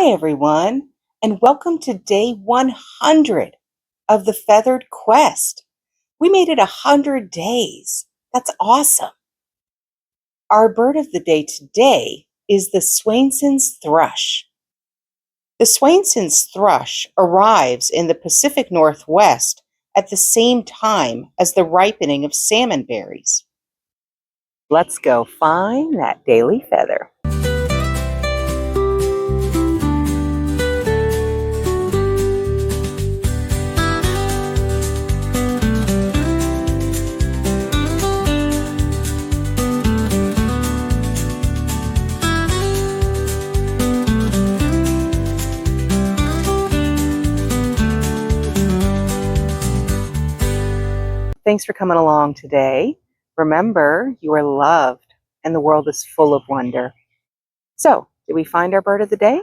Hi, everyone, and welcome to day 100 of the Feathered Quest. We made it 100 days. That's awesome. Our bird of the day today is the Swainson's thrush. The Swainson's thrush arrives in the Pacific Northwest at the same time as the ripening of salmon berries. Let's go find that daily feather. Thanks for coming along today. Remember, you are loved and the world is full of wonder. So, did we find our bird of the day?